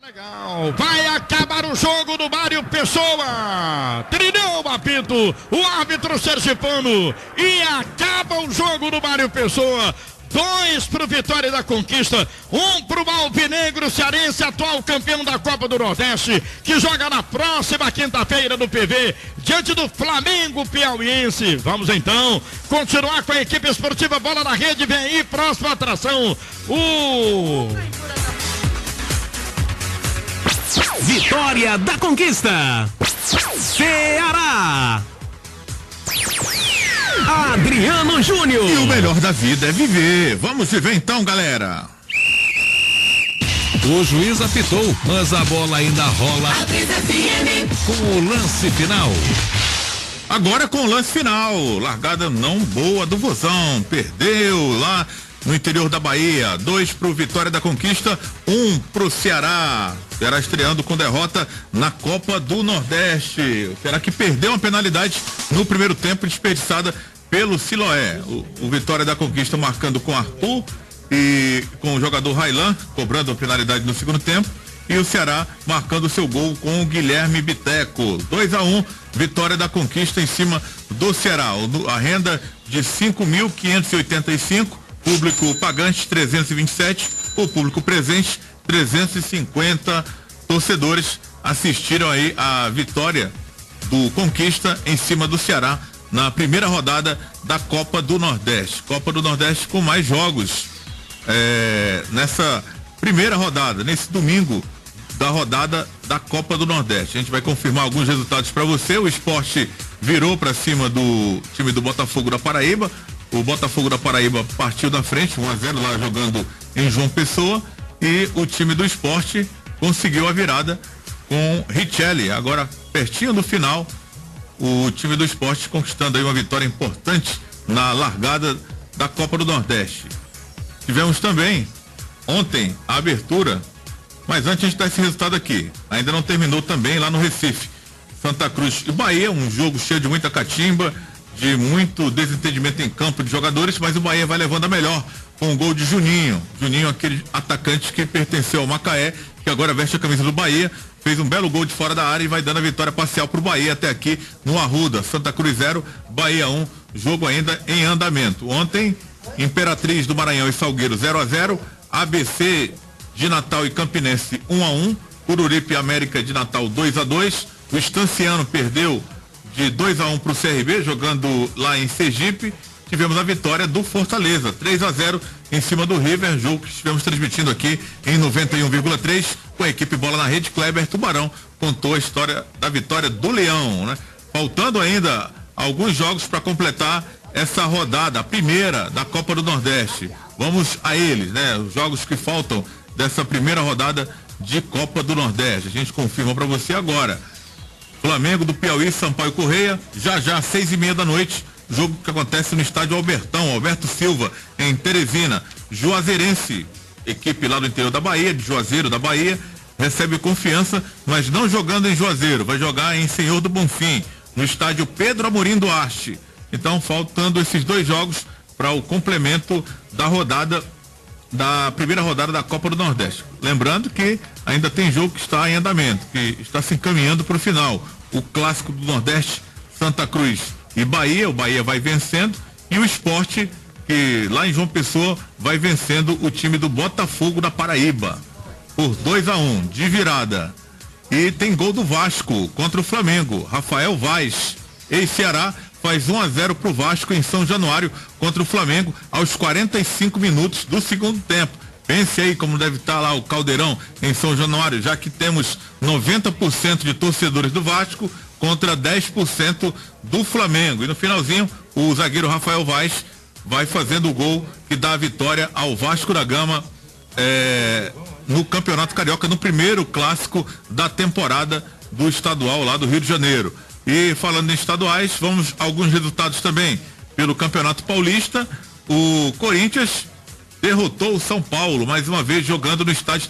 Legal, vai acabar o jogo do Mário Pessoa, trilhou o apito, o árbitro sergipano, e acaba o jogo do Mário Pessoa. 2 para o Vitória da Conquista, 1 para o Alvinegro Cearense, atual campeão da Copa do Nordeste, que joga na próxima quinta-feira no PV, diante do Flamengo Piauiense. Vamos então continuar com a equipe esportiva Bola na Rede. Vem aí, próxima atração, Vitória da Conquista, Ceará. Adriano Júnior. E o melhor da vida é viver. Vamos viver então, galera. O juiz apitou, mas a bola ainda rola com o lance final. Agora com o lance final. Largada não boa do Vozão. Perdeu lá no interior da Bahia. 2 pro Vitória da Conquista, 1 pro Ceará. Ceará estreando com derrota na Copa do Nordeste. O Ceará que perdeu uma penalidade no primeiro tempo, desperdiçada pelo Siloé. O Vitória da Conquista marcando com Arthur e com o jogador Railan, cobrando a penalidade no segundo tempo. E o Ceará marcando o seu gol com o Guilherme Biteco. 2-1, Vitória da Conquista em cima do Ceará. A renda de 5.585, público pagante 327, o público presente 350 torcedores assistiram aí a vitória do Conquista em cima do Ceará na primeira rodada da Copa do Nordeste. Copa do Nordeste com mais jogos nessa primeira rodada, nesse domingo da rodada da Copa do Nordeste. A gente vai confirmar alguns resultados para você. O Sport virou para cima do time do Botafogo da Paraíba. O Botafogo da Paraíba partiu da frente, 1-0 lá jogando em João Pessoa. E o time do Sport conseguiu a virada com Richelli. Agora, pertinho do final, o time do Sport conquistando aí uma vitória importante na largada da Copa do Nordeste. Tivemos também ontem a abertura, mas antes a gente dá esse resultado aqui. Ainda não terminou também lá no Recife. Santa Cruz e Bahia, um jogo cheio de muita catimba, de muito desentendimento em campo de jogadores, mas o Bahia vai levando a melhor com o gol de Juninho. Juninho, aquele atacante que pertenceu ao Macaé, que agora veste a camisa do Bahia, fez um belo gol de fora da área e vai dando a vitória parcial pro Bahia até aqui no Arruda. Santa Cruz 0, Bahia 1, jogo ainda em andamento. Ontem, Imperatriz do Maranhão e Salgueiro 0-0, ABC de Natal e Campinense 1-1, Ururipe e América de Natal 2-2, o Estanciano perdeu de 2-1 pro CRB, jogando lá em Sergipe. Tivemos a vitória do Fortaleza, 3-0 em cima do River, jogo que estivemos transmitindo aqui em 91,3 com a equipe Bola na Rede. Kleber Tubarão contou a história da vitória do Leão, né? Faltando ainda alguns jogos para completar essa rodada, a primeira da Copa do Nordeste. Vamos a eles, né? Os jogos que faltam dessa primeira rodada de Copa do Nordeste. A gente confirma para você agora. Flamengo do Piauí, Sampaio Correia, já 6:30 da noite. Jogo que acontece no estádio Alberto Silva, em Teresina. Juazeirense, equipe lá do interior da Bahia, de Juazeiro da Bahia, recebe Confiança, mas não jogando em Juazeiro, vai jogar em Senhor do Bonfim, no estádio Pedro Amorim Duarte. Então, faltando esses 2 jogos para o complemento da rodada, da primeira rodada da Copa do Nordeste. Lembrando que ainda tem jogo que está em andamento, que está se encaminhando para o final. O Clássico do Nordeste, Santa Cruz e Bahia, o Bahia vai vencendo, e o Sport, que lá em João Pessoa, vai vencendo o time do Botafogo da Paraíba, por 2-1, de virada. E tem gol do Vasco contra o Flamengo, Rafael Vaz, ex-Ceará, faz 1-0 pro Vasco em São Januário contra o Flamengo, aos 45 minutos do segundo tempo. Pense aí como deve estar lá o Caldeirão em São Januário, já que temos 90% de torcedores do Vasco contra 10% do Flamengo. E no finalzinho, o zagueiro Rafael Vaz vai fazendo o gol que dá a vitória ao Vasco da Gama no Campeonato Carioca, no primeiro clássico da temporada do estadual lá do Rio de Janeiro. E falando em estaduais, vamos a alguns resultados também. Pelo Campeonato Paulista, o Corinthians derrotou o São Paulo, mais uma vez jogando no estádio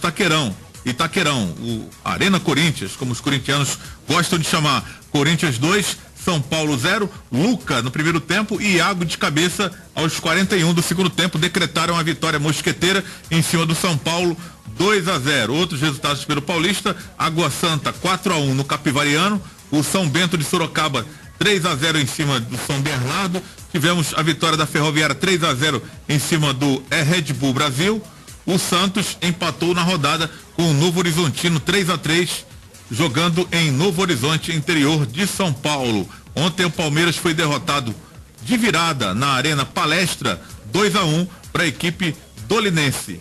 Itaquerão, o Arena Corinthians, como os corintianos gostam de chamar. Corinthians 2, São Paulo 0, Luca no primeiro tempo e Iago de cabeça aos 41 do segundo tempo decretaram a vitória mosqueteira em cima do São Paulo 2-0. Outros resultados pelo Paulista: Água Santa 4-1 no Capivariano, o São Bento de Sorocaba 3-0 em cima do São Bernardo. Tivemos a vitória da Ferroviária 3-0 em cima do Red Bull Brasil. O Santos empatou na rodada com o Novo Horizontino 3-3, jogando em Novo Horizonte, interior de São Paulo. Ontem o Palmeiras foi derrotado de virada na Arena Palestra 2-1 para a equipe dolinense.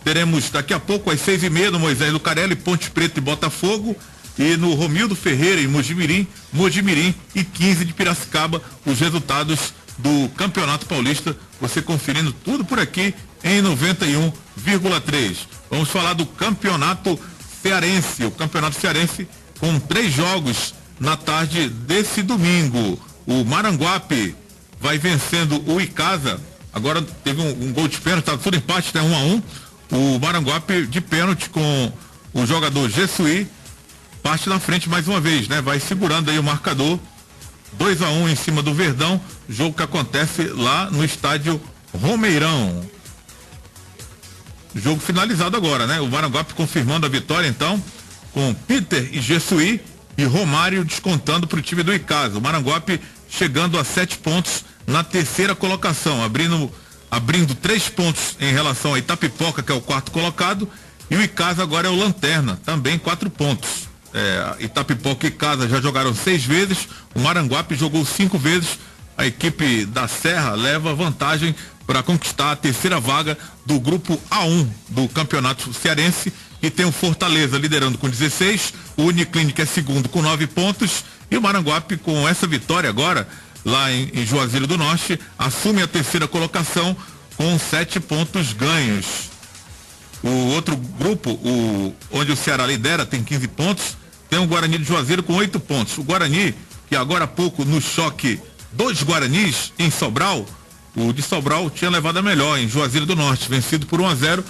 Teremos daqui a pouco às 6h30 no Moisés Lucarelli, Ponte Preta e Botafogo, e no Romildo Ferreira em Mojimirim e 15 de Piracicaba, os resultados do Campeonato Paulista, você conferindo tudo por aqui em 91,3. Vamos falar do Campeonato Cearense, o Campeonato Cearense com 3 jogos na tarde desse domingo. O Maranguape vai vencendo o Icasa, agora teve um gol de pênalti, tá tudo empate, né? 1-1. O Maranguape de pênalti com o jogador Jesuí, parte na frente mais uma vez, né? Vai segurando aí o marcador, 2-1 em cima do Verdão, jogo que acontece lá no estádio Romeirão. Jogo finalizado agora, né? O Maranguape confirmando a vitória, então, com Peter e Jesuí e Romário descontando para o time do Icasa. O Maranguape chegando a 7 pontos na terceira colocação, abrindo 3 pontos em relação a Itapipoca, que é o 4º colocado, e o Icasa agora é o lanterna, também 4 pontos. Itapipoca e Icasa já jogaram 6 vezes, o Maranguape jogou 5 vezes. A equipe da Serra leva vantagem para conquistar a terceira vaga do grupo A1 do Campeonato Cearense, e tem o Fortaleza liderando com 16, o Uniclinic é segundo com 9 pontos, e o Maranguape, com essa vitória agora lá em Juazeiro do Norte, assume a terceira colocação com 7 pontos ganhos. O outro grupo, onde o Ceará lidera, tem 15 pontos, tem o Guarani de Juazeiro com 8 pontos. O Guarani, que agora há pouco, no choque dos Guaranis em Sobral, o de Sobral tinha levado a melhor em Juazeiro do Norte, vencido por 1-0.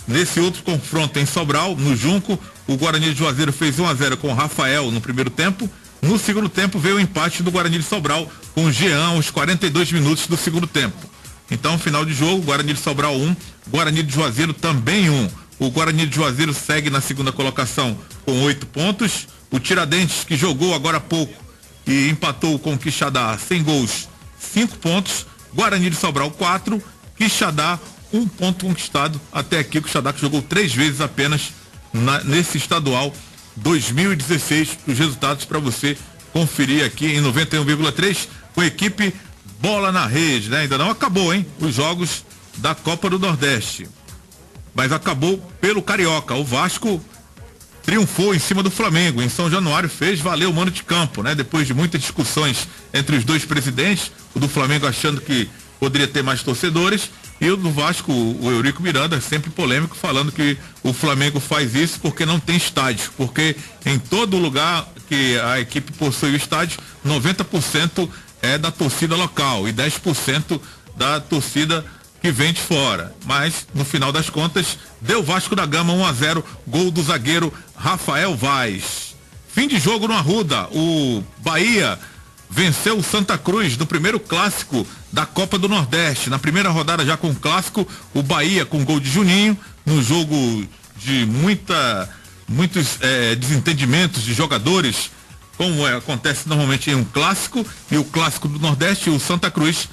Nesse outro confronto em Sobral, no Junco, o Guarani de Juazeiro fez 1-0 com o Rafael no primeiro tempo. No segundo tempo veio o empate do Guarani de Sobral com o Jean aos 42 minutos do segundo tempo. Então, final de jogo, Guarani de Sobral 1, Guarani de Juazeiro também 1. O Guarani de Juazeiro segue na segunda colocação com 8 pontos. O Tiradentes, que jogou agora há pouco e empatou com o Quixadá sem gols, 5 pontos. Guarani de Sobral 4, Quixadá 1 ponto conquistado. Até aqui o Quixadá, que jogou 3 vezes apenas nesse estadual 2016. Os resultados para você conferir aqui em 91,3 com a equipe Bola na Rede, né? Ainda não acabou, hein? Os jogos da Copa do Nordeste, mas acabou pelo Carioca. O Vasco triunfou em cima do Flamengo em São Januário, fez valer o mando de campo, né? Depois de muitas discussões entre os dois presidentes, o do Flamengo achando que poderia ter mais torcedores, e o do Vasco, o Eurico Miranda, sempre polêmico, falando que o Flamengo faz isso porque não tem estádio, porque em todo lugar que a equipe possui o estádio, 90% é da torcida local e 10% da torcida que vem de fora. Mas, no final das contas, deu Vasco da Gama 1-0, gol do zagueiro Rafael Vaz. Fim de jogo no Arruda, o Bahia venceu o Santa Cruz no primeiro clássico da Copa do Nordeste. Na primeira rodada, já com o clássico, o Bahia com gol de Juninho, no jogo de muitos desentendimentos de jogadores, como acontece normalmente em um clássico, e o clássico do Nordeste, o Santa Cruz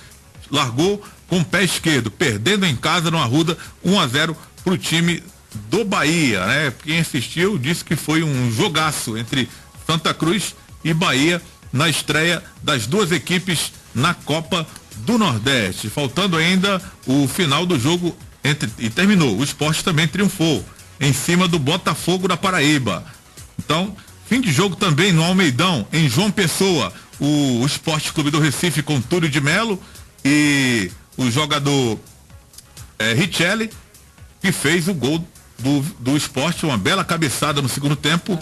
largou com o pé esquerdo, perdendo em casa no Arruda 1-0 para o time do Bahia, né? Quem assistiu disse que foi um jogaço entre Santa Cruz e Bahia na estreia das duas equipes na Copa do Nordeste. Faltando ainda o final do jogo e terminou. O Sport também triunfou em cima do Botafogo da Paraíba. Então, fim de jogo também no Almeidão, em João Pessoa, o Sport Clube do Recife com Túlio de Melo e o jogador Richelli, que fez o gol do Sport, uma bela cabeçada no segundo tempo,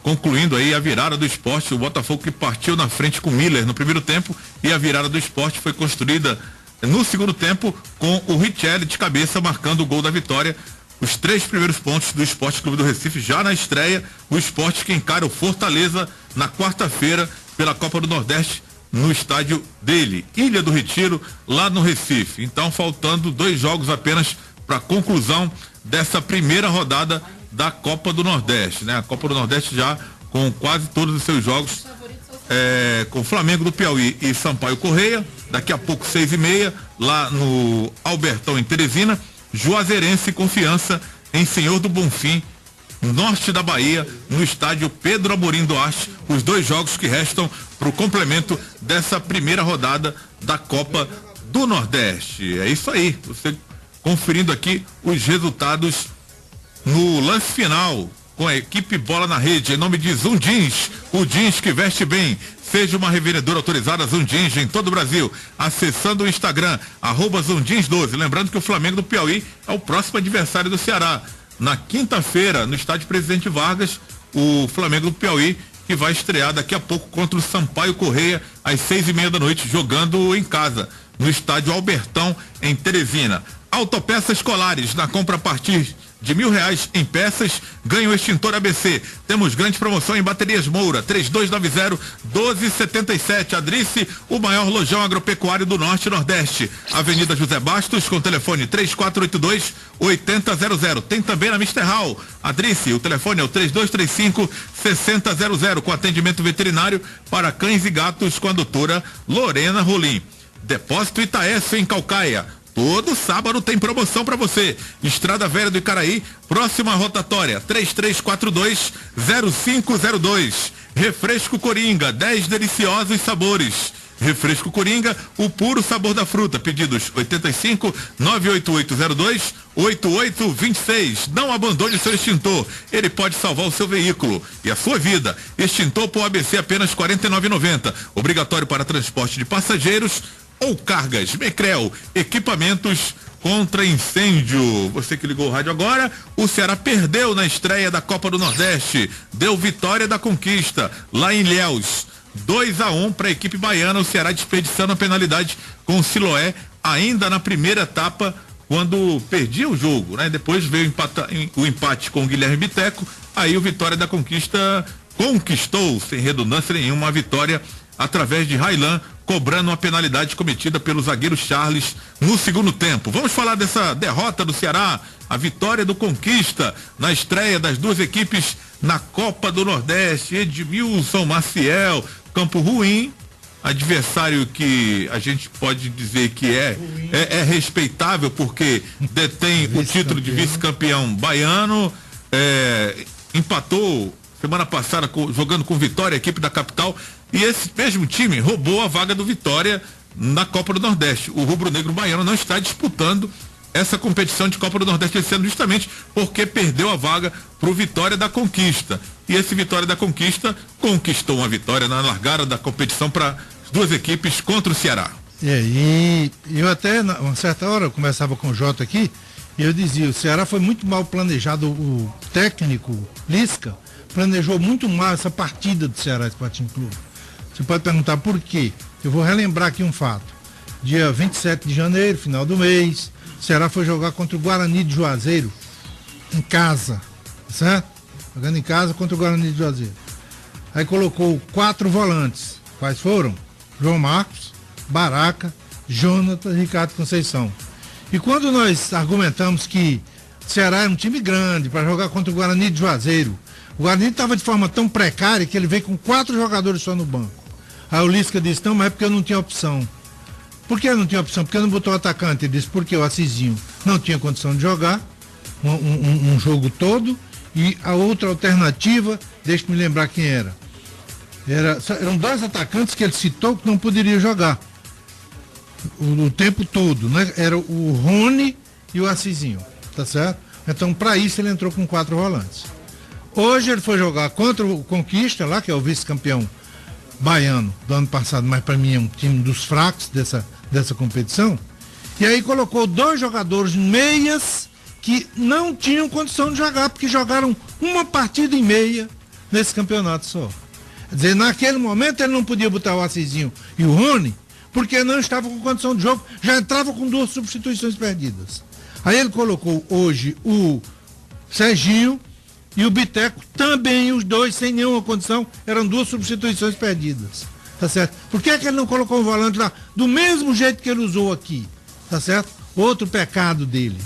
concluindo aí a virada do Sport. O Botafogo que partiu na frente com o Miller no primeiro tempo, e a virada do Sport foi construída no segundo tempo com o Richelli de cabeça marcando o gol da vitória. Os 3 primeiros pontos do Sport Clube do Recife já na estreia. O Sport que encara o Fortaleza na quarta-feira pela Copa do Nordeste no estádio dele, Ilha do Retiro, lá no Recife. Então, faltando 2 jogos apenas para a conclusão dessa primeira rodada da Copa do Nordeste, né? A Copa do Nordeste já com quase todos os seus jogos, com o Flamengo do Piauí e Sampaio Correia, daqui a pouco 6h30, lá no Albertão, em Teresina, Juazeirense e Confiança em Senhor do Bonfim, norte da Bahia, no estádio Pedro Amorim Duarte, os 2 jogos que restam para o complemento dessa primeira rodada da Copa do Nordeste. É isso aí, você conferindo aqui os resultados no lance final, com a equipe Bola na Rede, em nome de Zoom Jeans, o jeans que veste bem. Seja uma revendedora autorizada Zoom Jeans em todo o Brasil, acessando o Instagram, @ZoomJeans12. Lembrando que o Flamengo do Piauí é o próximo adversário do Ceará. Na quinta-feira, no estádio Presidente Vargas, o Flamengo do Piauí, que vai estrear daqui a pouco contra o Sampaio Correia, às 6h30 da noite, jogando em casa, no estádio Albertão, em Teresina. Autopeças Colares, na compra a partir de R$1.000 em peças, ganha o extintor ABC. Temos grande promoção em baterias Moura, 3290-1277. Adrice, o maior lojão agropecuário do Norte e Nordeste. Avenida José Bastos, com telefone 3482-8000. Tem também na Mr. Hall. Adrice, o telefone é o 3235-6000, com atendimento veterinário para cães e gatos, com a doutora Lorena Rolim. Depósito Itaécio, em Calcaia. Todo sábado tem promoção para você. Estrada Velha do Icaraí, próxima rotatória, 3342-0502. Refresco Coringa, 10 deliciosos sabores. Refresco Coringa, o puro sabor da fruta. Pedidos 85-98802-8826. Não abandone seu extintor. Ele pode salvar o seu veículo e a sua vida. Extintor por ABC apenas R$ 49,90. Obrigatório para transporte de passageiros ou cargas. Mecrel, equipamentos contra incêndio. Você que ligou o rádio agora, o Ceará perdeu na estreia da Copa do Nordeste. Deu vitória da Conquista, lá em Ilhéus. 2-1 para a equipe baiana, o Ceará desperdiçando a penalidade com o Siloé, ainda na primeira etapa, quando perdia o jogo, né? Depois veio o empate com o Guilherme Biteco, aí o Vitória da Conquista conquistou, sem redundância nenhuma, a vitória através de Railan, cobrando uma penalidade cometida pelo zagueiro Charles no segundo tempo. Vamos falar dessa derrota do Ceará, a vitória do Conquista na estreia das 2 equipes na Copa do Nordeste. Edmilson Maciel, campo ruim, adversário que a gente pode dizer que é respeitável, porque detém o título de vice-campeão baiano, empatou semana passada jogando com Vitória, a equipe da capital, e esse mesmo time roubou a vaga do Vitória na Copa do Nordeste. O rubro-negro baiano não está disputando essa competição de Copa do Nordeste esse ano, justamente porque perdeu a vaga para o Vitória da Conquista. E esse Vitória da Conquista conquistou uma vitória na largada da competição para as 2 equipes contra o Ceará. E eu até, uma certa hora, eu conversava com o Jota aqui, e eu dizia, o Ceará foi muito mal planejado, o técnico Lisca planejou muito mal essa partida do Ceará Sporting Clube. Você pode perguntar por quê? Eu vou relembrar aqui um fato. Dia 27 de janeiro, final do mês, o Ceará foi jogar contra o Guarani de Juazeiro, em casa, certo? Jogando em casa contra o Guarani de Juazeiro. Aí colocou 4 volantes. Quais foram? João Marcos, Baraca, Jonathan, Ricardo Conceição. E quando nós argumentamos que o Ceará era um time grande para jogar contra o Guarani de Juazeiro, o Guarani estava de forma tão precária que ele veio com 4 jogadores só no banco. Aí o Lisca disse, não, mas é porque eu não tinha opção. Por que eu não tinha opção? Porque eu não botou o atacante. Ele disse, porque o Assisinho não tinha condição de jogar um jogo todo, e a outra alternativa, deixa-me lembrar quem era. Eram 2 atacantes que ele citou que não poderiam jogar o tempo todo, né? Era o Rony e o Assisinho, tá certo? Então, para isso, ele entrou com 4 volantes. Hoje ele foi jogar contra o Conquista, lá, que é o vice-campeão baiano do ano passado, mas para mim é um time dos fracos dessa competição. E aí colocou 2 jogadores meias que não tinham condição de jogar, porque jogaram uma partida e meia nesse campeonato só. Quer dizer, naquele momento ele não podia botar o Assisinho e o Rony, porque não estava com condição de jogo, já entrava com 2 substituições perdidas. Aí ele colocou hoje o Serginho e o Biteco também, os dois sem nenhuma condição, eram 2 substituições perdidas, tá certo? Por que ele não colocou um volante lá do mesmo jeito que ele usou aqui, tá certo? Outro pecado dele.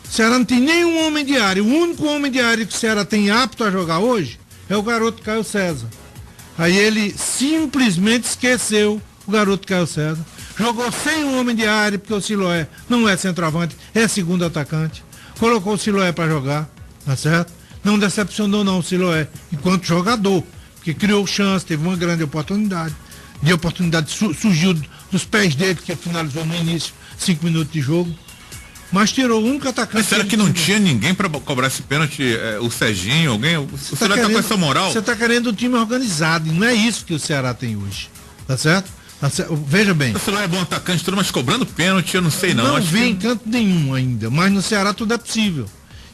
O Ceará não tem nenhum homem de área. O único homem de área que o Ceará tem apto a jogar hoje é o garoto Caio César. Aí ele simplesmente esqueceu o garoto Caio César. Jogou sem um homem de área, porque o Siloé não é centroavante, é segundo atacante. Colocou o Siloé para jogar, tá certo? Não decepcionou não o Siloé, enquanto jogador, porque criou chance, teve uma grande oportunidade. De oportunidade surgiu dos pés dele, que finalizou no início, 5 minutos de jogo. Mas tirou o único atacante. Mas será que não tinha ninguém para cobrar esse pênalti? O Serginho, alguém? O Ceará tá com essa moral? Você tá querendo um time organizado, e não é isso que o Ceará tem hoje, tá certo? Veja bem. O Ceará é bom atacante, tudo, mas cobrando pênalti, eu não sei não. Não vem em canto nenhum ainda, mas no Ceará tudo é possível.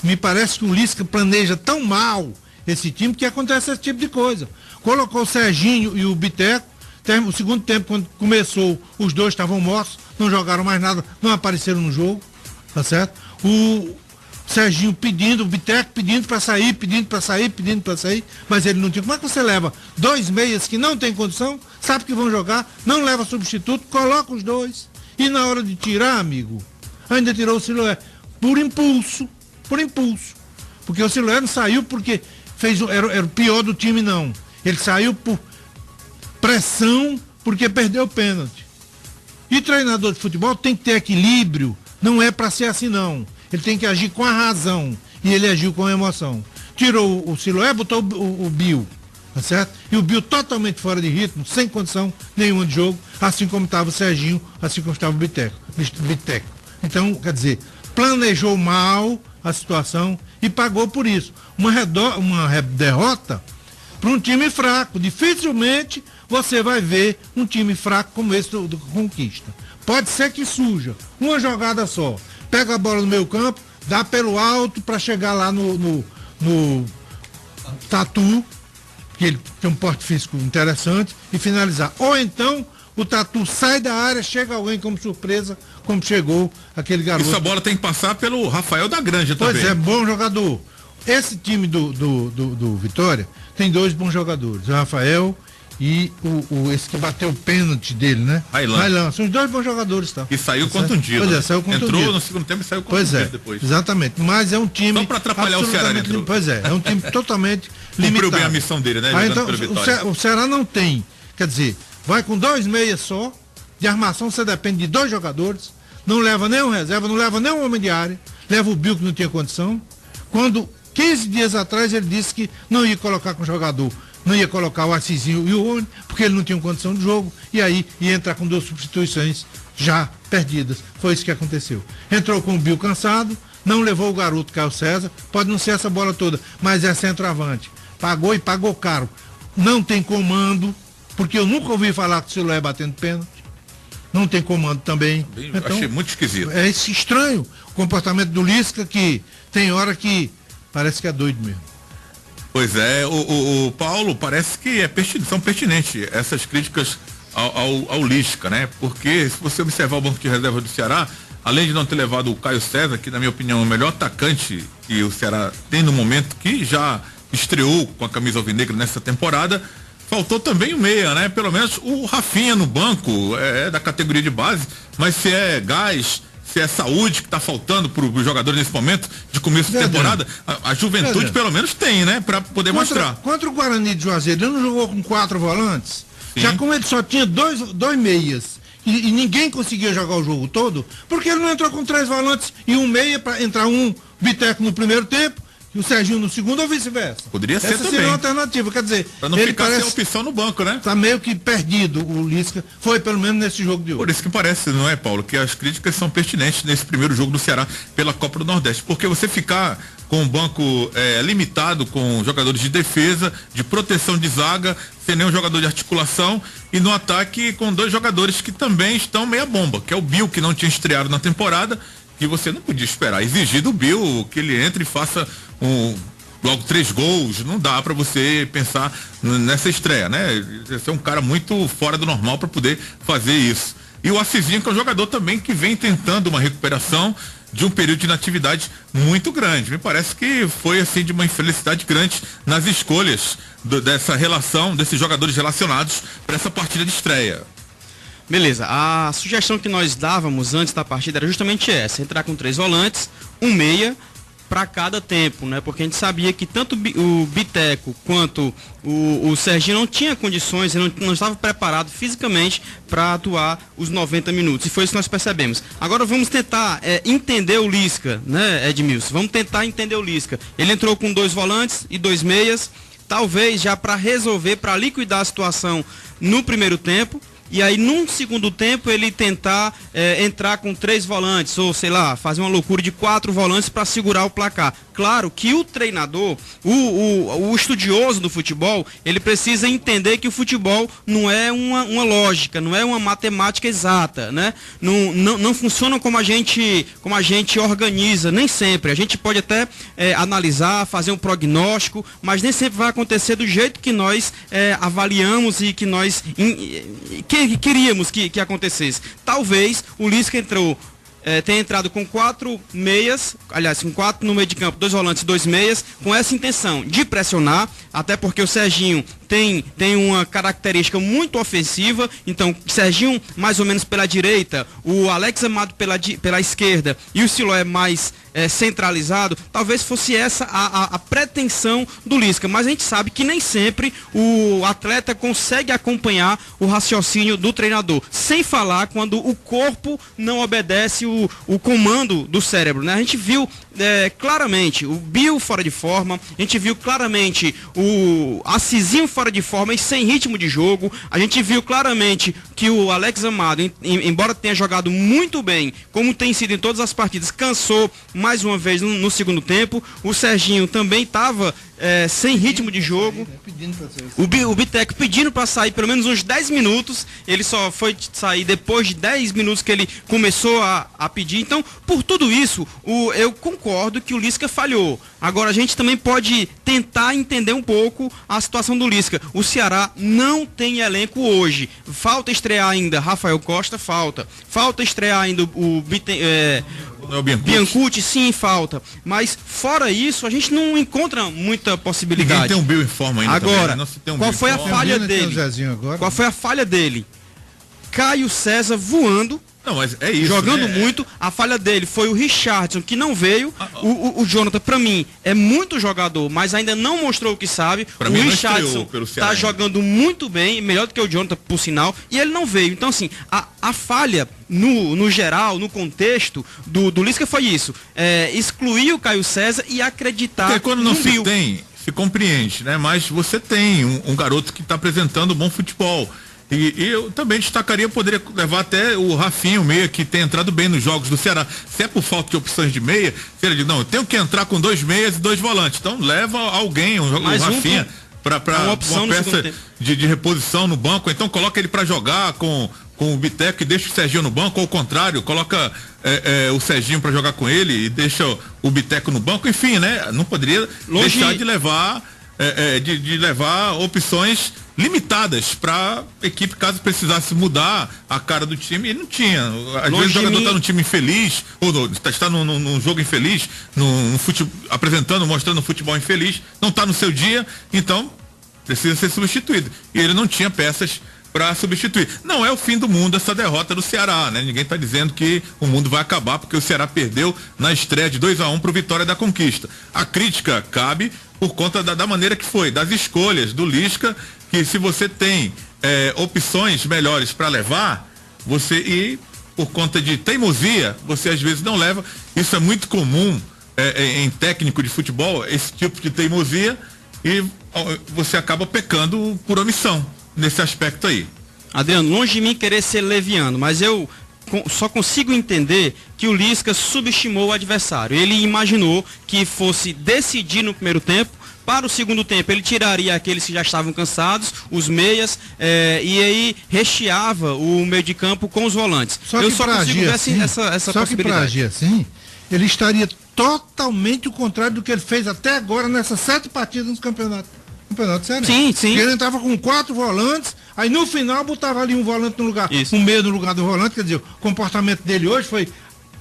Me parece que o Lisca planeja tão mal esse time que acontece esse tipo de coisa. Colocou o Serginho e o Biteco, o segundo tempo, quando começou, os dois estavam mortos, não jogaram mais nada, não apareceram no jogo, tá certo? O Serginho pedindo, o Biteco pedindo para sair, mas ele não tinha. Como é que você leva 2 meias que não tem condição, sabe que vão jogar, não leva substituto, coloca os 2, e na hora de tirar, amigo, ainda tirou o Siloé, por impulso, porque o Siloé não saiu porque era o pior do time, não. Ele saiu por pressão, porque perdeu o pênalti. E treinador de futebol tem que ter equilíbrio, não é para ser assim não. Ele tem que agir com a razão, e ele agiu com a emoção. Tirou o Siloé, botou o Bill, tá certo? E o Bill totalmente fora de ritmo, sem condição nenhuma de jogo, assim como estava o Serginho, assim como estava o Biteco. Então, quer dizer, planejou mal a situação e pagou por isso. Uma derrota para um time fraco. Dificilmente você vai ver um time fraco como esse do Conquista. Pode ser que suja uma jogada só. Pega a bola no meio campo, dá pelo alto para chegar lá no Tatu, que ele tem um porte físico interessante, e finalizar. Ou então o Tatu sai da área, chega alguém como surpresa, como chegou aquele garoto. Essa bola tem que passar pelo Rafael da Granja também. Pois é, bom jogador. Esse time do Vitória tem 2 bons jogadores, o Rafael e esse que bateu o pênalti dele, né? Railan. São os 2 bons jogadores, tá? E saiu contundido. Pois é, saiu contundido. Entrou no segundo tempo e saiu contundido depois. Exatamente. Mas é um time... Só para atrapalhar o Ceará, entrou. Pois é um time totalmente limitado. Cumpriu bem a missão dele, né? Então, o Ceará não tem, quer dizer, vai com 2 meias só, de armação você depende de 2 jogadores, não leva nenhum reserva, não leva nenhum homem de área, leva o Bill que não tinha condição. Quando 15 dias atrás ele disse que não ia colocar com jogador, não ia colocar o Assisinho e o Rony, porque ele não tinha condição de jogo, e aí ia entrar com 2 substituições já perdidas. Foi isso que aconteceu. Entrou com o Bill cansado, não levou o garoto Caio César, pode não ser essa bola toda, mas é centroavante. Pagou e pagou caro. Não tem comando, porque eu nunca ouvi falar que o Siloé batendo pênalti. Não tem comando também. Então, achei muito esquisito. É estranho o comportamento do Lisca, que tem hora que parece que é doido mesmo. Pois é, o Paulo, parece que são pertinentes essas críticas ao Lisca, né? Porque se você observar o banco de reserva do Ceará, além de não ter levado o Caio César, que na minha opinião é o melhor atacante que o Ceará tem no momento, que já estreou com a camisa alvinegra nessa temporada, faltou também o meia, né? Pelo menos o Rafinha no banco, é da categoria de base, mas se é gás, se é saúde que está faltando para os jogadores nesse momento de começo de temporada, a juventude pelo menos tem, né? Para poder mostrar. Contra o Guarani de Juazeiro, ele não jogou com 4 volantes? Sim. Já como ele só tinha dois meias e ninguém conseguia jogar o jogo todo, porque ele não entrou com 3 volantes e um meia para entrar um Biteco no primeiro tempo e o Serginho no segundo, ou vice-versa? Poderia ser também. Essa seria uma alternativa, quer dizer... Para não ficar sem opção no banco, né? Tá meio que perdido o Lisca, foi pelo menos nesse jogo de hoje. Por isso que parece, não é, Paulo, que as críticas são pertinentes nesse primeiro jogo do Ceará pela Copa do Nordeste, porque você ficar com um banco limitado, com jogadores de defesa, de proteção de zaga, sem nenhum jogador de articulação, e no ataque com 2 jogadores que também estão meia bomba, que é o Bill, que não tinha estreado na temporada, que você não podia esperar, exigir do Bill que ele entre e faça logo 3 gols, não dá para você pensar nessa estreia, né? Você é um cara muito fora do normal para poder fazer isso. e o Assisinho, que é um jogador também que vem tentando uma recuperação de um período de inatividade muito grande. Me parece que foi assim de uma infelicidade grande nas escolhas dessa relação, desses jogadores relacionados para essa partida de estreia. Beleza, a sugestão que nós dávamos antes da partida era justamente essa, entrar com 3 volantes, um meia para cada tempo, né? Porque a gente sabia que tanto o Biteco quanto o Serginho não tinha condições, ele não estava preparado fisicamente para atuar os 90 minutos. E foi isso que nós percebemos. Agora vamos tentar entender o Lisca, né, Edmilson? Vamos tentar entender o Lisca. Ele entrou com 2 volantes e 2 meias, talvez já para resolver, para liquidar a situação no primeiro tempo. E aí, num segundo tempo, ele tentar entrar com 3 volantes, ou sei lá, fazer uma loucura de 4 volantes para segurar o placar. Claro que o treinador, o estudioso do futebol, ele precisa entender que o futebol não é uma lógica, não é uma matemática exata, né? Não funciona como a gente organiza, nem sempre. A gente pode até analisar, fazer um prognóstico, mas nem sempre vai acontecer do jeito que nós avaliamos e que nós queríamos que acontecesse. Talvez o Lisca tenha entrado com 4 meias, aliás, com 4 no meio de campo, 2 volantes e 2 meias, com essa intenção de pressionar, até porque o Serginho tem uma característica muito ofensiva, então Serginho mais ou menos pela direita, o Alex Amado pela esquerda e o Siloé mais centralizado, talvez fosse essa a pretensão do Lisca, mas a gente sabe que nem sempre o atleta consegue acompanhar o raciocínio do treinador, sem falar quando o corpo não obedece o comando do cérebro, né? A gente viu claramente o Bill fora de forma, a gente viu claramente o Assisinho fora de forma e sem ritmo de jogo, a gente viu claramente que o Alex Amado, embora tenha jogado muito bem, como tem sido em todas as partidas, cansou mais uma vez no segundo tempo. O Serginho também estava sem ritmo de jogo. O Biteco pedindo para sair pelo menos uns 10 minutos. Ele só foi sair depois de 10 minutos que ele começou a pedir. Então, por tudo isso, eu concordo que o Lisca falhou. Agora, a gente também pode tentar entender um pouco a situação do Lisca. O Ceará não tem elenco hoje. Falta estrear ainda Rafael Costa, falta. Falta estrear ainda o Biancucci, sim, falta. Mas, fora isso, a gente não encontra muita possibilidade. Ninguém tem um Bill em forma ainda. Agora, também, qual foi a falha dele? Qual foi a falha dele? Caio César voando. Não, mas é isso. Jogando muito. A falha dele foi o Richardson, que não veio. O Jonathan, pra mim, é muito jogador, mas ainda não mostrou o que sabe. O Richardson tá jogando muito bem, melhor do que o Jonathan, por sinal, e ele não veio. Então, assim, a falha, no geral, no contexto do Lisca foi isso. Excluir o Caio César e acreditar porque quando não no Bill. se compreende, né? Mas você tem um garoto que está apresentando bom futebol. E eu também destacaria, poderia levar até o Rafinha, o meia, que tem entrado bem nos jogos do Ceará. Se é por falta de opções de meia, se ele diz, não, eu tenho que entrar com 2 meias e 2 volantes. Então leva alguém, o Rafinha, para uma peça de reposição no banco. Então coloca ele para jogar com o Biteco e deixa o Serginho no banco, ou ao contrário, coloca o Serginho para jogar com ele e deixa o Biteco no banco. Enfim, né? Não poderia deixar de levar opções limitadas para equipe, caso precisasse mudar a cara do time, e não tinha. Às vezes o jogador está num time infeliz, ou está num jogo infeliz, mostrando um futebol infeliz, não está no seu dia, então precisa ser substituído. E ele não tinha peças para substituir. Não é o fim do mundo essa derrota do Ceará, né? Ninguém está dizendo que o mundo vai acabar porque o Ceará perdeu na estreia de 2-1 pro Vitória da Conquista. A crítica cabe por conta da maneira que foi, das escolhas do Lisca, que se você tem opções melhores para levar, e por conta de teimosia, você às vezes não leva. Isso é muito comum em técnico de futebol, esse tipo de teimosia, e você acaba pecando por omissão nesse aspecto aí. Adriano, longe de mim querer ser leviano, mas eu só consigo entender que o Lisca subestimou o adversário. Ele imaginou que fosse decidir no primeiro tempo. Para o segundo tempo, ele tiraria aqueles que já estavam cansados, os meias, e aí recheava o meio de campo com os volantes. Eu só consigo ver essa possibilidade. Que para agir assim, ele estaria totalmente o contrário do que ele fez até agora nessas 7 partidas no campeonato cearense. Sim. Ele entrava com 4 volantes, Aí no final botava ali um volante no lugar, um meio no lugar do volante, quer dizer, o comportamento dele hoje foi,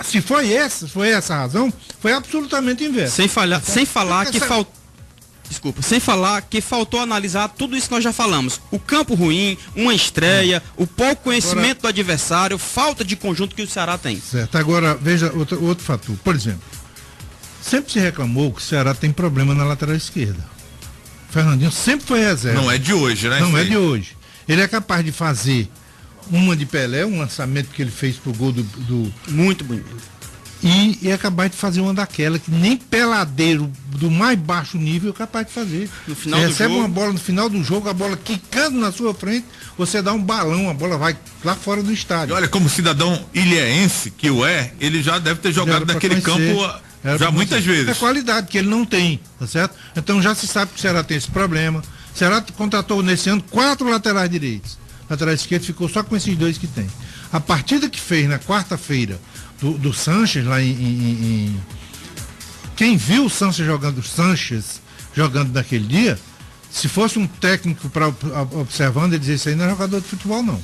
se foi essa a razão, foi absolutamente inverso. Sem falar que faltou analisar tudo isso que nós já falamos. O campo ruim, uma estreia, o pouco conhecimento do adversário, falta de conjunto que o Ceará tem. Certo, agora veja outro fator. Por exemplo, sempre se reclamou que o Ceará tem problema na lateral esquerda. O Fernandinho sempre foi reserva. Não é de hoje, né? Não é de hoje. Ele é capaz de fazer uma de Pelé, um lançamento que ele fez pro gol do... Muito bonito. E é capaz de fazer uma daquela que nem peladeiro do mais baixo nível é capaz de fazer. No final você do recebe jogo, uma bola no final do jogo, a bola quicando na sua frente, você dá um balão, a bola vai lá fora do estádio. E olha, como cidadão ilhéense que o é, ele já deve ter jogado naquele campo já muitas vezes. É qualidade que ele não tem, tá certo? Então já se sabe que o Ceará tem esse problema. O Ceará contratou nesse ano 4 laterais direitos. Lateral esquerdo ficou só com esses 2 que tem. A partida que fez na quarta-feira do Sanches lá quem viu o Sanches jogando naquele dia, se fosse um técnico para observando, ele dizia, isso aí não é jogador de futebol não.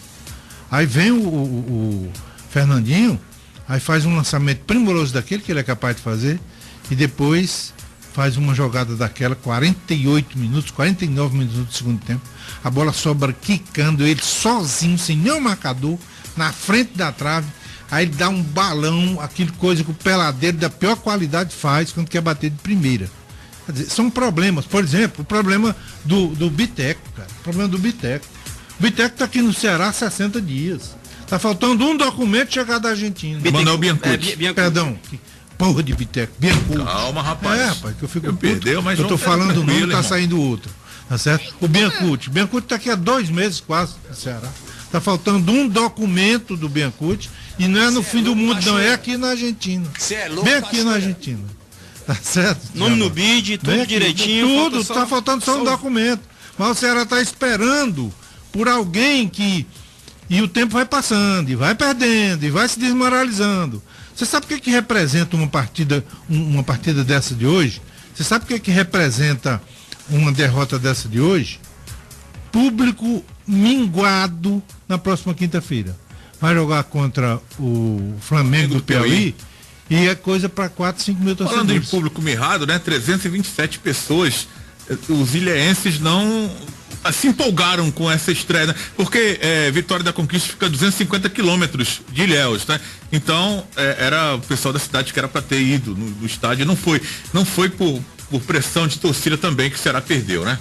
Aí vem o Fernandinho, aí faz um lançamento primoroso daquele que ele é capaz de fazer e depois faz uma jogada daquela, 48 minutos, 49 minutos do segundo tempo, a bola sobra quicando, ele sozinho, sem nenhum marcador, na frente da trave, aí ele dá um balão, aquilo coisa que o peladeiro da pior qualidade faz quando quer bater de primeira. Quer dizer, são problemas, por exemplo, o problema do Biteco, cara, o problema do Biteco. O Biteco tá aqui no Ceará há 60 dias. Tá faltando um documento chegar da Argentina. Manuel Biancucci. Perdão. Porra de Biteco, Biancucci. Calma, rapaz. Rapaz, que eu fico perdeu, mas eu tô falando um nome, tá irmão. saindo outro. Tá certo? O Biancucci. Biancucci tá aqui há 2 meses quase no Ceará. Tá faltando um documento do Biancucci e não é no fim do mundo, não. É aqui na Argentina. Bem aqui na Argentina. Tá certo? Nome no BID, tudo direitinho. Tudo, tá faltando só um documento. Mas o Ceará tá esperando por alguém que... E o tempo vai passando, e vai perdendo, e vai se desmoralizando. Você sabe o que representa uma partida dessa de hoje? Você sabe o que representa uma derrota dessa de hoje? Público minguado na próxima quinta-feira. Vai jogar contra o Flamengo do Piauí e é coisa para 4, 5 mil torcedores. Falando em público mirrado, né? 327 pessoas. Os ilhéenses não se empolgaram com essa estreia, né? Porque Vitória da Conquista fica a 250 quilômetros de Ilhéus, né? Então, era o pessoal da cidade que era para ter ido no estádio, não foi por pressão de torcida também que o Ceará perdeu, né?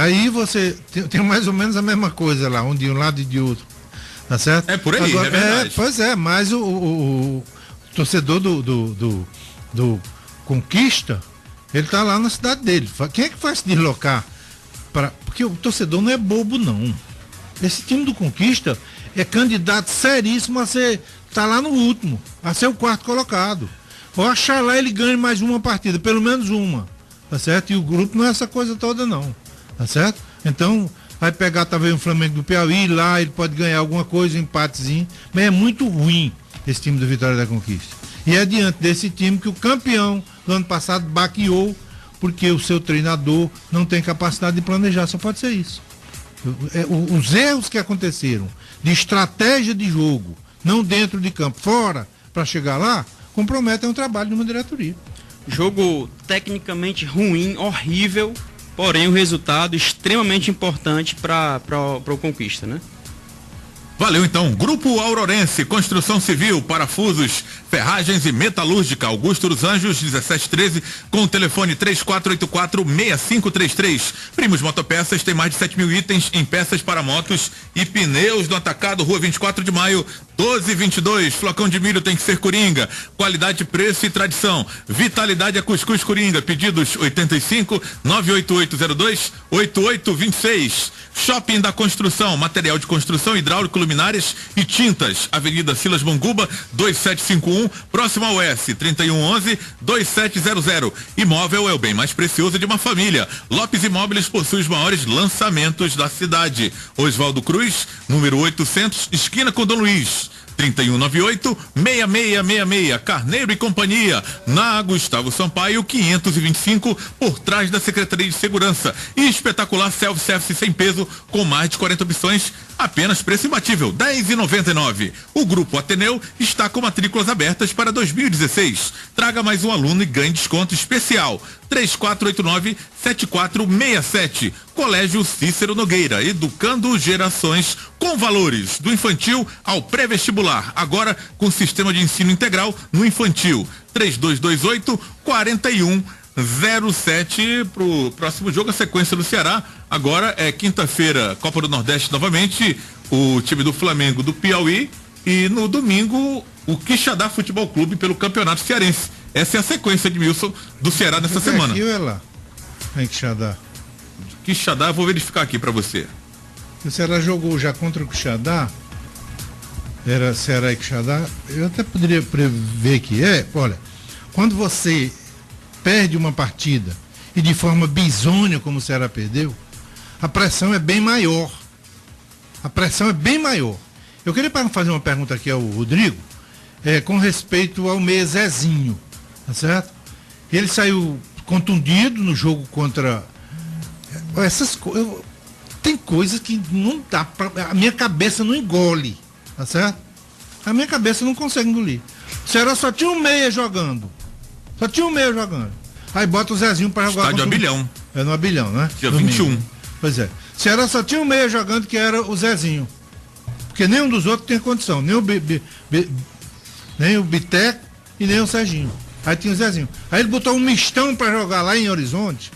Aí você tem mais ou menos a mesma coisa lá, um de um lado e de outro, tá certo? É por aí, agora, é verdade. Pois é, mas o torcedor do Conquista, ele tá lá na cidade dele. Quem é que vai se deslocar? Porque o torcedor não é bobo, não. Esse time do Conquista é candidato seríssimo a ser, tá lá no último, a ser o 4º colocado. Oxalá ele ganhe mais uma partida, pelo menos uma, tá certo? E o grupo não é essa coisa toda, não, tá certo? Então, vai pegar talvez um Flamengo do Piauí, lá ele pode ganhar alguma coisa, um empatezinho, mas é muito ruim esse time do Vitória da Conquista. E é diante desse time que o campeão do ano passado baqueou, porque o seu treinador não tem capacidade de planejar, só pode ser isso. Os erros que aconteceram de estratégia de jogo, não dentro de campo, fora, para chegar lá, comprometem o trabalho de uma diretoria. Jogo tecnicamente ruim, horrível, porém o resultado extremamente importante para o Conquista, né? Valeu então, Grupo Aurorense, Construção Civil, Parafusos, Ferragens e Metalúrgica, Augusto dos Anjos, 1713, com o telefone 3484-6533. Primos Motopeças tem mais de 7 mil itens em peças para motos e pneus do atacado, Rua 24 de Maio, 1222. Flocão de milho tem que ser Coringa, qualidade, preço e tradição. Vitalidade é Cuscuz Coringa, pedidos 85-98802-8826. Shopping da Construção, material de construção, hidráulico, luminárias e tintas. Avenida Silas Monguba, 2751, próximo ao S, 3111-2700. Imóvel é o bem mais precioso de uma família. Lopes Imóveis possui os maiores lançamentos da cidade. Oswaldo Cruz, número 800, esquina com Dom Luiz. 3198-6666. Carneiro e Companhia, na Gustavo Sampaio 525, por trás da Secretaria de Segurança. E espetacular self-service sem peso, com mais de 40 opções, apenas preço imbatível, R$10,99. O Grupo Ateneu está com matrículas abertas para 2016. Traga mais um aluno e ganhe desconto especial. 3489-7467. Colégio Cícero Nogueira, educando gerações com valores, do infantil ao pré-vestibular. Agora com sistema de ensino integral no infantil. 3228-4107 pro próximo jogo, a sequência do Ceará. Agora é quinta-feira, Copa do Nordeste novamente, o time do Flamengo do Piauí, e no domingo o Quixadá Futebol Clube pelo Campeonato Cearense. Essa é a sequência de Milson do Ceará nessa semana. Aqui ou é lá? Em Quixadá. Quixadá, vou verificar aqui para você. O Ceará jogou já contra o Quixadá. Era Ceará e Quixadá. Eu até poderia prever que olha, quando você perde uma partida e de forma bizonha como o Ceará perdeu, a pressão é bem maior. A pressão é bem maior. Eu queria fazer uma pergunta aqui ao Rodrigo, com respeito ao meia Zezinho, tá certo? Ele saiu contundido no jogo contra... Tem coisas que não dá pra... A minha cabeça não engole, tá certo? A minha cabeça não consegue engolir. O Ceará só tinha um meia jogando. Aí bota o Zezinho para jogar. Estádio Abelhão. É no Abelhão, né? Dia 21. Pois é. O Ceará só tinha um meia jogando, que era o Zezinho. Porque nenhum dos outros tem condição. Nem o Biteco e nem o Serginho. Aí tinha o Zezinho. Aí ele botou um mistão para jogar lá em Horizonte.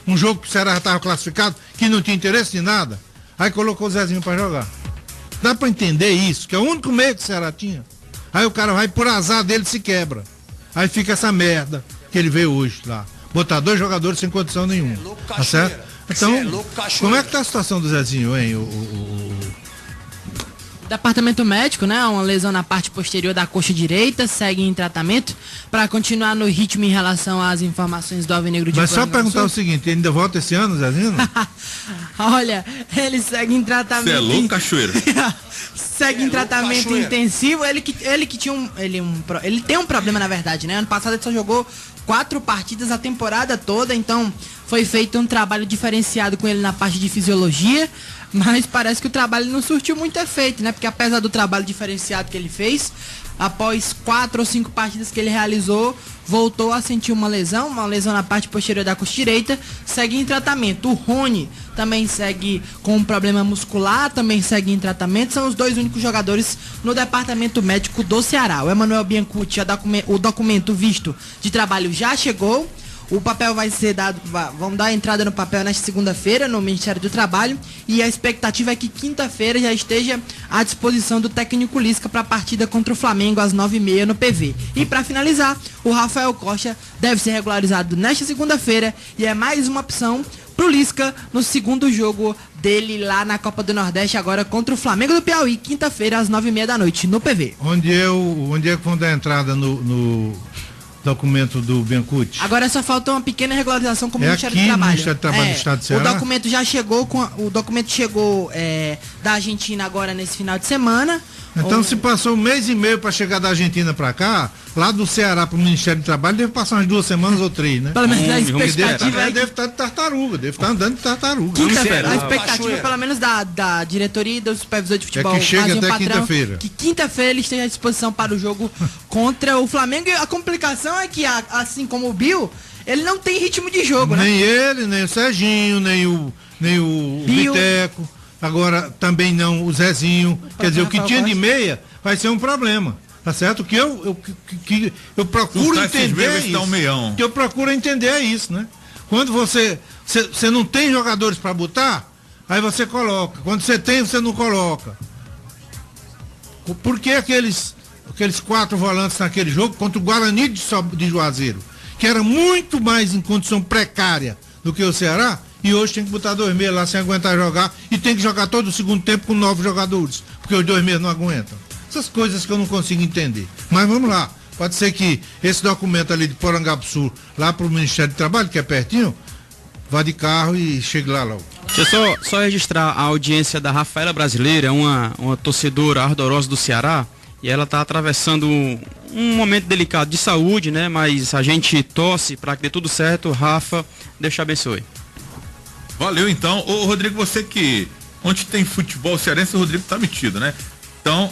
Um jogo que o Ceará já estava classificado, que não tinha interesse de nada. Aí colocou o Zezinho para jogar. Dá para entender isso, que é o único meio que o Ceará tinha. Aí o cara vai, por azar dele, se quebra. Aí fica essa merda que ele vê hoje lá. Botar 2 jogadores sem condição nenhuma. Tá certo? Então, como é que tá a situação do Zezinho, hein? Departamento médico, né? Uma lesão na parte posterior da coxa direita, segue em tratamento para continuar no ritmo em relação às informações do Alvinegro de Mas só Guarani. perguntar o seguinte, ele ainda volta esse ano, Zezinho? Olha, ele segue em tratamento. Você é louco, Cachoeira? Segue em tratamento intensivo. Ele que tinha ele tem um problema, na verdade, né? Ano passado ele só jogou 4 partidas a temporada toda, então foi feito um trabalho diferenciado com ele na parte de fisiologia, mas parece que o trabalho não surtiu muito efeito, né? Porque apesar do trabalho diferenciado que ele fez, após 4 ou 5 partidas que ele realizou, voltou a sentir uma lesão na parte posterior da coxa direita, segue em tratamento. O Rony também segue com um problema muscular, também segue em tratamento. São os 2 únicos jogadores no departamento médico do Ceará. O Emanuel Biancucci, o documento visto de trabalho já chegou. O papel vai ser dado, vamos dar a entrada no papel nesta segunda-feira no Ministério do Trabalho, e a expectativa é que quinta-feira já esteja à disposição do técnico Lisca para a partida contra o Flamengo às 9h30 no PV. E para finalizar, o Rafael Costa deve ser regularizado nesta segunda-feira e é mais uma opção pro Lisca no segundo jogo dele lá na Copa do Nordeste, agora contra o Flamengo do Piauí, quinta-feira às 9h30 da noite no PV. Onde é que vão dar entrada no documento do Biancucci? Agora só falta uma pequena regularização com o Ministério do aqui Trabalho. No Ministério do Trabalho do Estado de Ceará? O documento já chegou, o documento chegou da Argentina agora nesse final de semana. Então, se passou 1 mês e meio para chegar da Argentina para cá, lá do Ceará para o Ministério do Trabalho, deve passar umas 2 semanas ou 3, né? Pelo menos a expectativa deve estar de tartaruga, deve estar andando de tartaruga. Quinta-feira. A expectativa, pelo menos da diretoria e do supervisor de futebol, que chega até quinta-feira. Que quinta-feira ele esteja à disposição para o jogo contra o Flamengo. E a complicação é que, assim como o Bill, ele não tem ritmo de jogo, né? Nem ele, nem o Serginho, nem o Biteco. Agora também não o Zezinho. Quer dizer, o que tinha de meia vai ser um problema. Tá certo? O que eu procuro entender é isso. O que eu procuro entender é isso, né? Quando você não tem jogadores para botar, aí você coloca. Quando você tem, você não coloca. Por que aqueles 4 volantes naquele jogo contra o Guarani de Juazeiro, que era muito mais em condição precária do que o Ceará, e hoje tem que botar 2 meias lá sem aguentar jogar, e tem que jogar todo o segundo tempo com 9 jogadores, porque os 2 meias não aguentam. Essas coisas que eu não consigo entender. Mas vamos lá, pode ser que esse documento ali de Porangabuçu, lá pro Ministério do Trabalho, que é pertinho, vá de carro e chegue lá logo. Deixa eu só registrar a audiência da Rafaela Brasileira, uma torcedora ardorosa do Ceará, e ela está atravessando um momento delicado de saúde, né? Mas a gente torce para que dê tudo certo. Rafa, Deus te abençoe. Valeu, então. Ô, Rodrigo, você que onde tem futebol cearense, o Rodrigo tá metido, né? Então,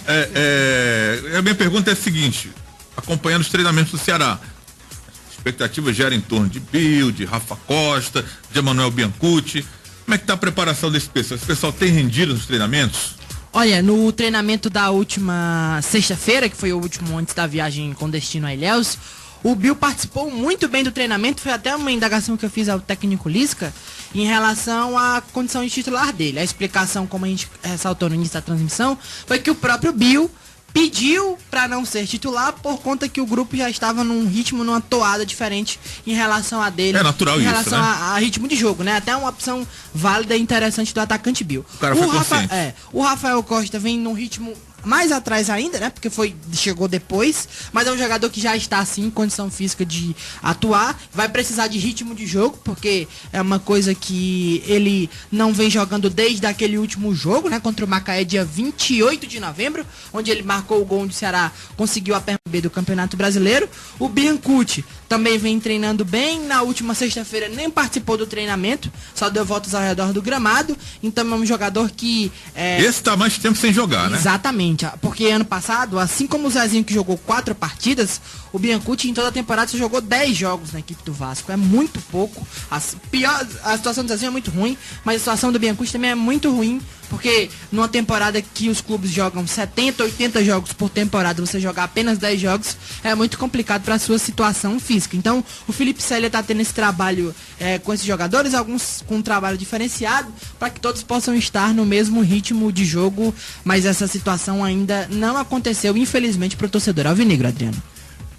a minha pergunta é a seguinte, acompanhando os treinamentos do Ceará, a expectativa gera em torno de Bill, de Rafa Costa, de Emanuel Biancucci. Como é que tá a preparação desse pessoal? Esse pessoal tem rendido nos treinamentos? Olha, no treinamento da última sexta-feira, que foi o último antes da viagem com destino a Ilhéus, o Bill participou muito bem do treinamento. Foi até uma indagação que eu fiz ao técnico Lisca em relação à condição de titular dele. A explicação, como a gente ressaltou no início da transmissão, foi que o próprio Bill pediu para não ser titular por conta que o grupo já estava num ritmo, numa toada diferente em relação a dele. É natural em isso, relação né? a ritmo de jogo, né? Até uma opção válida e interessante do atacante Bill. O cara foi consciente. O Rafael Costa vem num ritmo mais atrás ainda, né? Porque chegou depois, mas é um jogador que já está assim em condição física de atuar, vai precisar de ritmo de jogo, porque é uma coisa que ele não vem jogando desde aquele último jogo, né? Contra o Macaé, dia 28 de novembro, onde ele marcou o gol onde o Ceará conseguiu a perna B do Campeonato Brasileiro. O Biancucci também vem treinando bem, na última sexta-feira nem participou do treinamento, só deu voltas ao redor do gramado, então é um jogador que... Esse tá mais tempo sem jogar, né? Exatamente. Porque ano passado, assim como o Zezinho que jogou 4 partidas, o Biancucci em toda a temporada só jogou 10 jogos na equipe do Vasco. É muito pouco. A situação do Zezinho é muito ruim, mas a situação do Biancucci também é muito ruim, porque numa temporada que os clubes jogam 70, 80 jogos por temporada, você jogar apenas 10 jogos é muito complicado para a sua situação física. Então, o Felipe Célia está tendo esse trabalho com esses jogadores, alguns com um trabalho diferenciado, para que todos possam estar no mesmo ritmo de jogo, mas essa situação ainda não aconteceu, infelizmente, para o torcedor alvinegro, Adriano.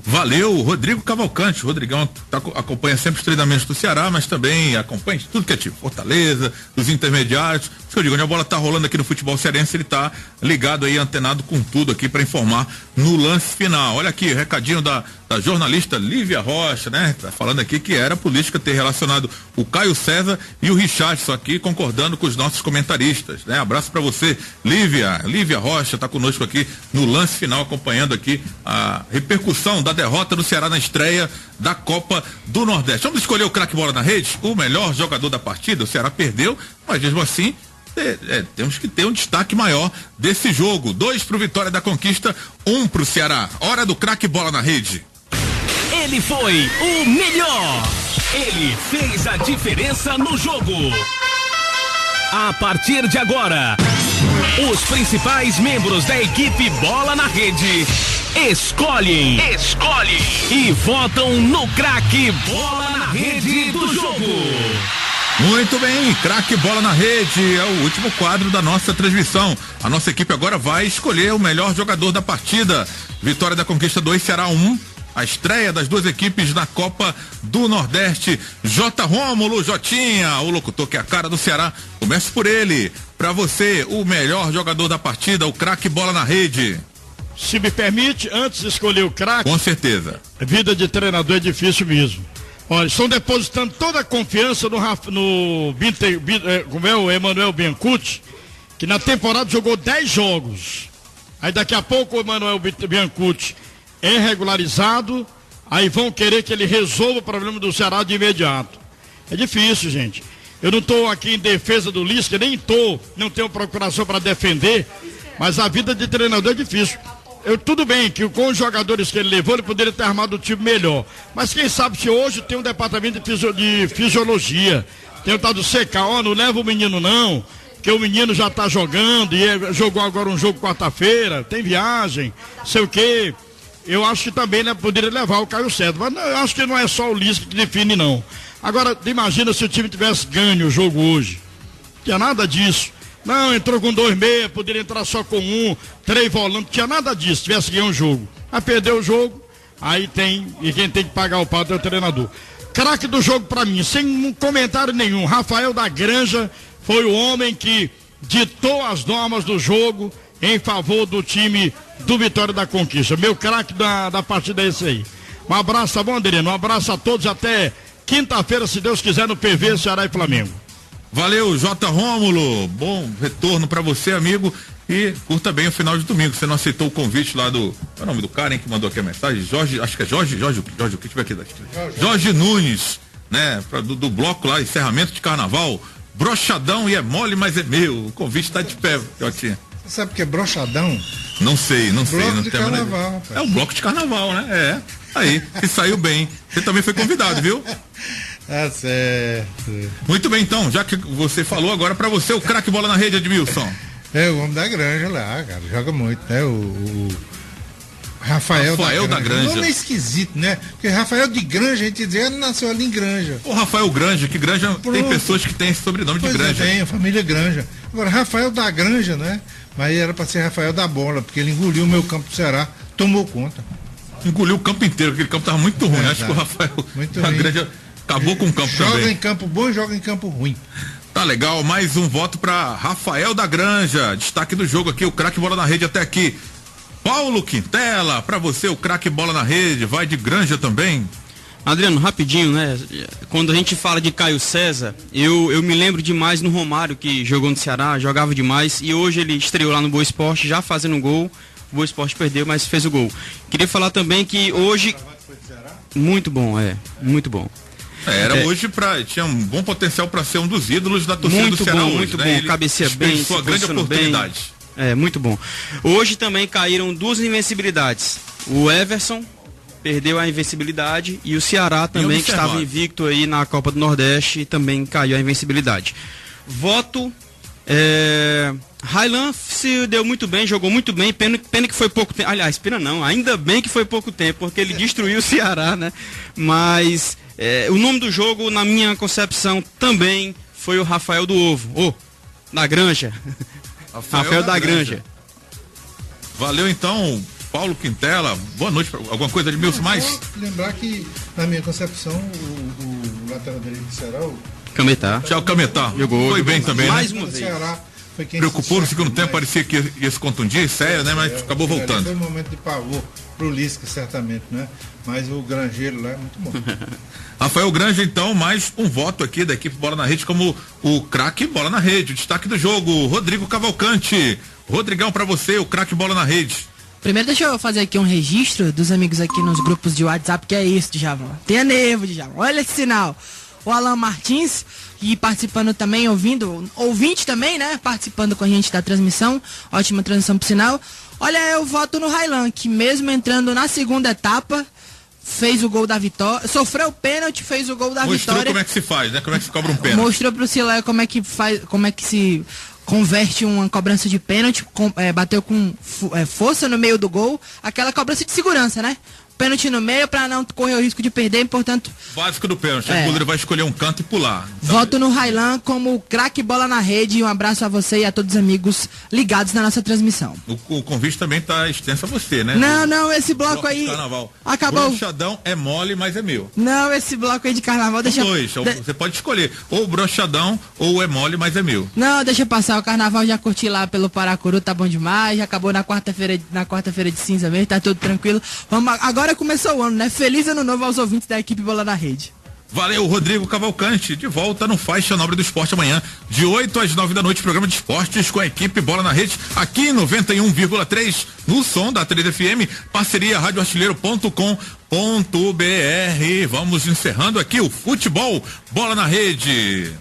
Valeu, Rodrigo Cavalcante. O Rodrigão acompanha sempre os treinamentos do Ceará, mas também acompanha tudo que é tipo Fortaleza, dos intermediários. Isso que eu digo, onde a bola tá rolando aqui no futebol cearense, ele tá ligado aí, antenado com tudo aqui para informar no lance final. Olha aqui, recadinho da jornalista Lívia Rocha, né? Tá falando aqui que era política ter relacionado o Caio César e o Richardson aqui, concordando com os nossos comentaristas, né? Abraço para você, Lívia Rocha tá conosco aqui no lance final, acompanhando aqui a repercussão da derrota do Ceará na estreia da Copa do Nordeste. Vamos escolher o craque bola na rede, o melhor jogador da partida. O Ceará perdeu, mas mesmo assim temos que ter um destaque maior desse jogo. 2 pro Vitória da Conquista, 1 pro Ceará. Hora do craque bola na rede. Ele foi o melhor. Ele fez a diferença no jogo. A partir de agora, os principais membros da equipe Bola na Rede escolhem e votam no craque Bola na Rede do jogo. Muito bem, craque bola na rede é o último quadro da nossa transmissão. A nossa equipe agora vai escolher o melhor jogador da partida. Vitória da Conquista 2, Ceará 1. A estreia das duas equipes na Copa do Nordeste. J. Rômulo, Jotinha, o locutor que é a cara do Ceará. Comece por ele. Para você, o melhor jogador da partida, o craque bola na rede. Se me permite, antes de escolher o craque... Com certeza. Vida de treinador é difícil mesmo. Olha, estão depositando toda a confiança no Emanuel Biancucci, que na temporada jogou 10 jogos. Aí daqui a pouco o Emanuel Biancucci é regularizado, aí vão querer que ele resolva o problema do Ceará de imediato. É difícil, gente. Eu não estou aqui em defesa do Lisca, não tenho procuração para defender, mas a vida de treinador é difícil. Tudo bem que com os jogadores que ele levou, ele poderia ter armado o time melhor. Mas quem sabe se hoje tem um departamento de fisiologia, tem o tal do CK, não leva o menino não, porque o menino já está jogando, e jogou agora um jogo quarta-feira, tem viagem, sei o quê. Eu acho que também, né, poderia levar o Caio César, mas eu acho que não é só o Lisca que define não. Agora, imagina se o time tivesse ganho o jogo hoje. Não tinha nada disso. Não, entrou com 2 meias, poderia entrar só com 1, 3 volantes, não tinha nada disso, tivesse ganho o jogo. Aí perdeu o jogo, aí e quem tem que pagar o pato é o treinador. Craque do jogo pra mim, sem comentário nenhum, Rafael da Granja foi o homem que ditou as normas do jogo em favor do time do Vitória da Conquista. Meu craque da partida é esse aí. Um abraço, tá bom, Adriano? Um abraço a todos, até quinta-feira, se Deus quiser, no PV, Ceará e Flamengo. Valeu, J. Rômulo. Bom retorno para você, amigo. e curta bem o final de domingo. Você não aceitou o convite lá do... Qual é o nome do cara, hein, que mandou aqui a mensagem? Jorge, acho que é Jorge, o que tiver aqui da Jorge Nunes, né? Do bloco lá, encerramento de carnaval. Brochadão e é mole, mas é meu. O convite tá de pé, Jotinha. Você sabe o que é brochadão? Não sei. Bloco não de tem carnaval. É um bloco de carnaval, né? É. Aí, se saiu bem. Você também foi convidado, viu? Tá certo. Muito bem, então, já que você falou, agora pra você o craque bola na rede, Edmilson. É o homem da Granja lá, cara. Joga muito, né? O Rafael da Granja. O nome é esquisito, né? Porque Rafael de Granja, a gente dizia, nasceu ali em Granja. O Rafael Granja, que Granja tem pessoas que têm esse sobrenome de Granja. Tem, a família Granja. Agora, Rafael da Granja, né? Mas era pra ser Rafael da Bola, porque ele engoliu o meu campo do Ceará, tomou conta. Engoliu o campo inteiro, aquele campo tava muito ruim. Acho que o Rafael da Granja acabou com o campo também. Joga em campo bom e joga em campo ruim. Tá legal, mais um voto pra Rafael da Granja. Destaque do jogo aqui, o craque bola na rede até aqui. Paulo Quintela, pra você o craque bola na rede, vai de Granja também. Adriano, rapidinho, né? Quando a gente fala de Caio César, eu me lembro demais no Romário, que jogou no Ceará, jogava demais, e hoje ele estreou lá no Boa Esporte, já fazendo um gol. O Boa Esporte perdeu, mas fez o gol. Queria falar também que hoje... Muito bom, muito bom. Hoje tinha um bom potencial para ser um dos ídolos da torcida do Ceará hoje. Muito né? bom, Ele cabecia bem, sua grande oportunidade. Bem. Muito bom. Hoje também caíram duas invencibilidades. O Everson perdeu a invencibilidade e o Ceará também, que estava invicto aí na Copa do Nordeste, também caiu a invencibilidade. Voto... Raylan se deu muito bem, jogou muito bem, pena que foi pouco tempo, aliás, pena não, ainda bem que foi pouco tempo, porque ele destruiu o Ceará, né? Mas o nome do jogo, na minha concepção, também foi o Rafael do Ovo, da Granja. Rafael da Granja. Valeu então, Paulo Quintela, boa noite, alguma coisa de Milson mais? Vou lembrar que, na minha concepção, o lateral direito do Ceará, o Cametá. Tchau, Cametá. Foi bem também, mais né? uma vez. Preocupou no segundo tempo, parecia que ia se contundir, sério, né? Mas acabou voltando. Foi um momento de pavor pro Lisca, certamente, né? Mas o Grangeiro lá é muito bom. Rafael Granja, então, mais um voto aqui da equipe Bola na Rede como o craque Bola na Rede. O destaque do jogo, Rodrigo Cavalcante. Rodrigão, pra você, o craque Bola na Rede. Primeiro deixa eu fazer aqui um registro dos amigos aqui nos grupos de WhatsApp, que é isso, Djavan. Tenha nervo, Djavan. Olha esse sinal. O Alan Martins, e participando também, ouvinte também, né? Participando com a gente da transmissão. Ótima transmissão pro sinal. Olha, eu voto no Raylan, que mesmo entrando na segunda etapa, fez o gol da vitória. Sofreu o pênalti, fez o gol da vitória. Mostrou como é que se faz, né? Como é que se cobra um pênalti. Mostrou pro Silé como é que se converte uma cobrança de pênalti, bateu com força no meio do gol, aquela cobrança de segurança, né? Pênalti no meio para não correr o risco de perder, portanto... Básico do pênalti, o goleiro vai escolher um canto e pular. Voto no Raylan como craque bola na rede, e um abraço a você e a todos os amigos ligados na nossa transmissão. O convite também tá extenso a você, né? Não, esse bloco aí... Carnaval. Acabou. Brochadão é mole, mas é meu. Não, esse bloco aí de carnaval deixa... Você pode escolher, ou brochadão, ou é mole, mas é meu. Não, deixa passar, o carnaval já curti lá pelo Paracuru, tá bom demais, já acabou na quarta-feira de cinza mesmo, tá tudo tranquilo. Agora começou o ano, né? Feliz ano novo aos ouvintes da equipe Bola na Rede. Valeu, Rodrigo Cavalcante, de volta no Faixa Nobre do Esporte amanhã, de 8 às 9 da noite, programa de esportes com a equipe Bola na Rede, aqui em 91,3, no som da 3FM, parceria radioartilheiro.com.br. Vamos encerrando aqui o futebol Bola na Rede.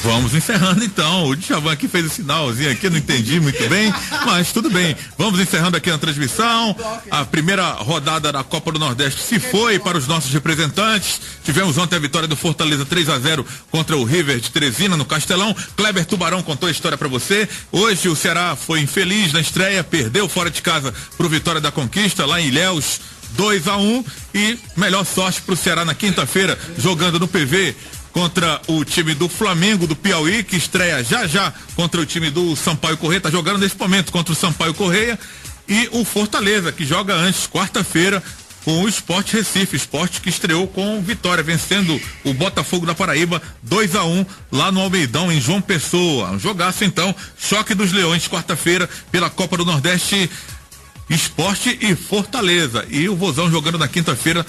Vamos encerrando então. O Djavan aqui fez o sinalzinho aqui, não entendi muito bem, mas tudo bem. Vamos encerrando aqui a transmissão. A primeira rodada da Copa do Nordeste se foi para os nossos representantes. Tivemos ontem a vitória do Fortaleza 3-0 contra o River de Teresina no Castelão. Kleber Tubarão contou a história para você. Hoje o Ceará foi infeliz na estreia, perdeu fora de casa pro Vitória da Conquista lá em Ilhéus, 2-1, e melhor sorte pro Ceará na quinta-feira, jogando no PV contra o time do Flamengo do Piauí, que estreia já contra o time do Sampaio Correia, tá jogando nesse momento contra o Sampaio Correia, e o Fortaleza, que joga antes, quarta-feira, com o Sport Recife, Sport que estreou com vitória, vencendo o Botafogo da Paraíba 2-1 lá no Almeidão, em João Pessoa. Um jogaço então, choque dos Leões, quarta-feira, pela Copa do Nordeste, Sport e Fortaleza. E o Vozão jogando na quinta-feira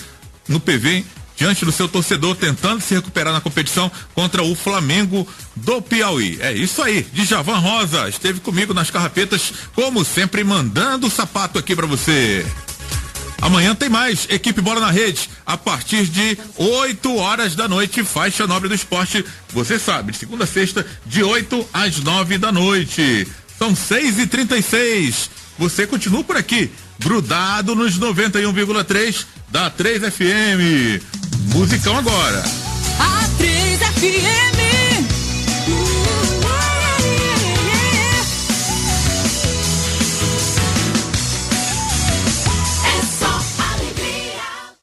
no PV, diante do seu torcedor, tentando se recuperar na competição contra o Flamengo do Piauí. É isso aí, Djavan Rosa esteve comigo nas carrapetas, como sempre, mandando o sapato aqui pra você. Amanhã tem mais Equipe Bola na Rede, a partir de 8 horas da noite, faixa nobre do esporte, você sabe, de segunda a sexta, de 8 às 9 da noite. São 6h36. Você continua por aqui, grudado nos 91,3 da 3FM. Musicão agora. A 3FM.